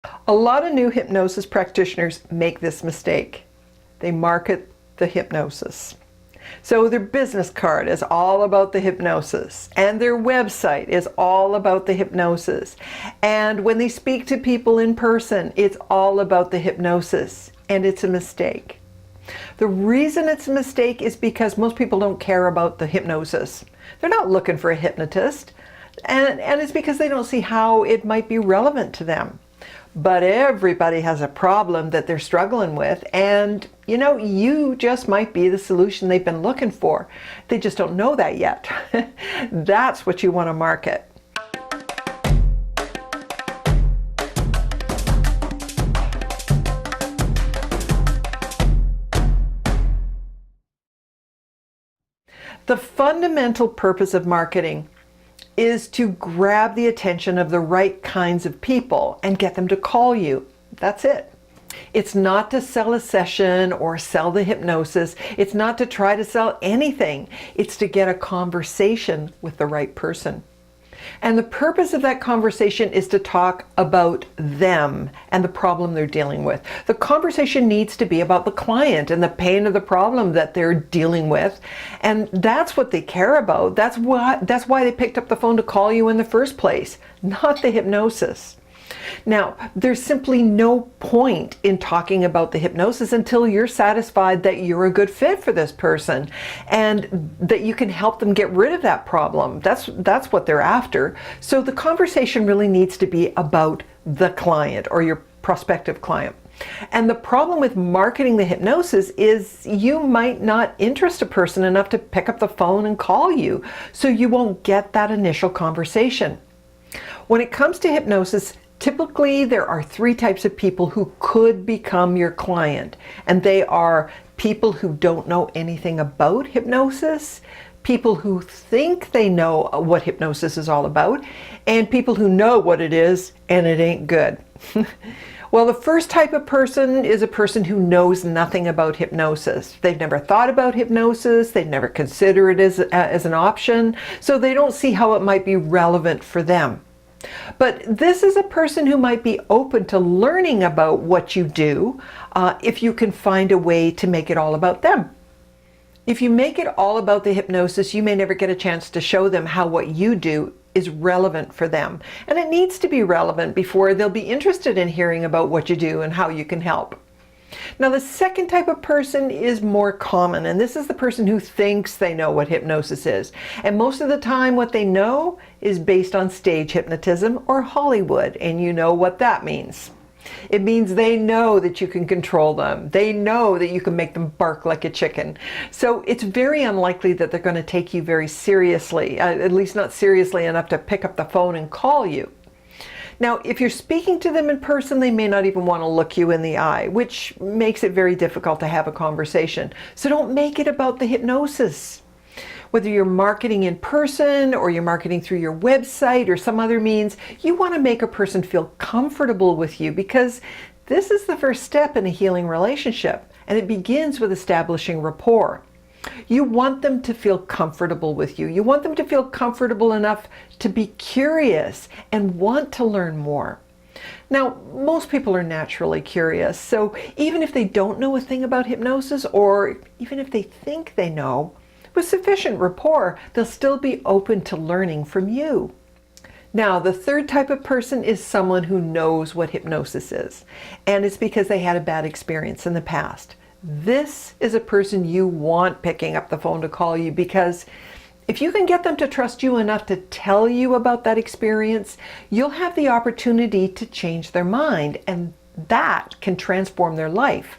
A lot of new hypnosis practitioners make this mistake. They market the hypnosis. So their business card is all about the hypnosis, and their website is all about the hypnosis. And when they speak to people in person, it's all about the hypnosis, and it's a mistake. The reason it's a mistake is because most people don't care about the hypnosis. They're not looking for a hypnotist, and it's because they don't see how it might be relevant to them. But everybody has a problem that they're struggling with, and you just might be the solution they've been looking for. They just don't know that yet. That's what you want to market. The fundamental purpose of marketing is to grab the attention of the right kinds of people and get them to call you. That's it. It's not to sell a session or sell the hypnosis. It's not to try to sell anything. It's to get a conversation with the right person. And the purpose of that conversation is to talk about them and the problem they're dealing with. The conversation needs to be about the client and the pain of the problem that they're dealing with. And that's what they care about. That's why they picked up the phone to call you in the first place, not the hypnosis. Now, there's simply no point in talking about the hypnosis until you're satisfied that you're a good fit for this person and that you can help them get rid of that problem. That's what they're after. So the conversation really needs to be about the client or your prospective client. And the problem with marketing the hypnosis is you might not interest a person enough to pick up the phone and call you, so you won't get that initial conversation. When it comes to hypnosis, typically there are three types of people who could become your client, and they are people who don't know anything about hypnosis, people who think they know what hypnosis is all about, and people who know what it is and it ain't good. Well, the first type of person is a person who knows nothing about hypnosis. They've never thought about hypnosis, they've never considered it as an option, so they don't see how it might be relevant for them. But this is a person who might be open to learning about what you do if you can find a way to make it all about them. If you make it all about the hypnosis, you may never get a chance to show them how what you do is relevant for them. And it needs to be relevant before they'll be interested in hearing about what you do and how you can help. Now, the second type of person is more common, and this is the person who thinks they know what hypnosis is. And most of the time what they know is based on stage hypnotism or Hollywood, and you know what that means. It means they know that you can control them. They know that you can make them bark like a chicken. So it's very unlikely that they're going to take you very seriously, at least not seriously enough to pick up the phone and call you. Now, if you're speaking to them in person, they may not even want to look you in the eye, which makes it very difficult to have a conversation. So don't make it about the hypnosis. Whether you're marketing in person or you're marketing through your website or some other means, you want to make a person feel comfortable with you, because this is the first step in a healing relationship, and it begins with establishing rapport. You want them to feel comfortable with you. You want them to feel comfortable enough to be curious and want to learn more. Now, most people are naturally curious, so even if they don't know a thing about hypnosis, or even if they think they know, with sufficient rapport, they'll still be open to learning from you. Now, the third type of person is someone who knows what hypnosis is, and it's because they had a bad experience in the past. This is a person you want picking up the phone to call you, because if you can get them to trust you enough to tell you about that experience, you'll have the opportunity to change their mind, and that can transform their life.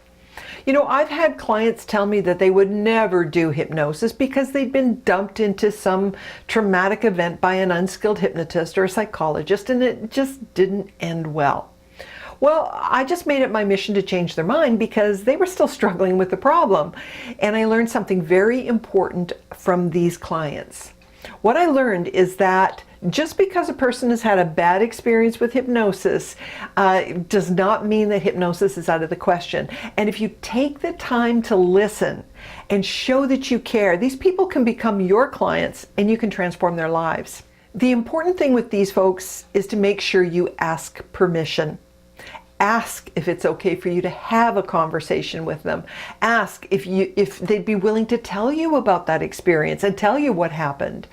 You know, I've had clients tell me that they would never do hypnosis because they'd been dumped into some traumatic event by an unskilled hypnotist or a psychologist, and it just didn't end well. Well, I just made it my mission to change their mind because they were still struggling with the problem. And I learned something very important from these clients. What I learned is that just because a person has had a bad experience with hypnosis does not mean that hypnosis is out of the question. And if you take the time to listen and show that you care, these people can become your clients and you can transform their lives. The important thing with these folks is to make sure you ask permission. Ask if it's okay for you to have a conversation with them. Ask if they'd be willing to tell you about that experience and tell you what happened.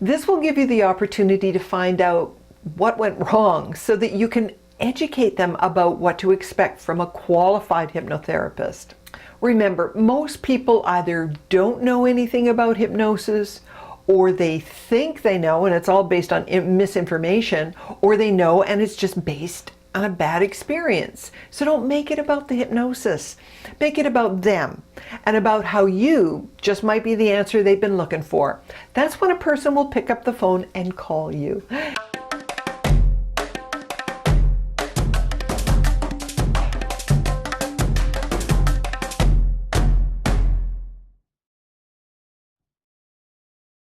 This will give you the opportunity to find out what went wrong so that you can educate them about what to expect from a qualified hypnotherapist. Remember, most people either don't know anything about hypnosis, or they think they know and it's all based on misinformation, or they know and it's just based on a bad experience. So don't make it about the hypnosis. Make it about them and about how you just might be the answer they've been looking for. That's when a person will pick up the phone and call you.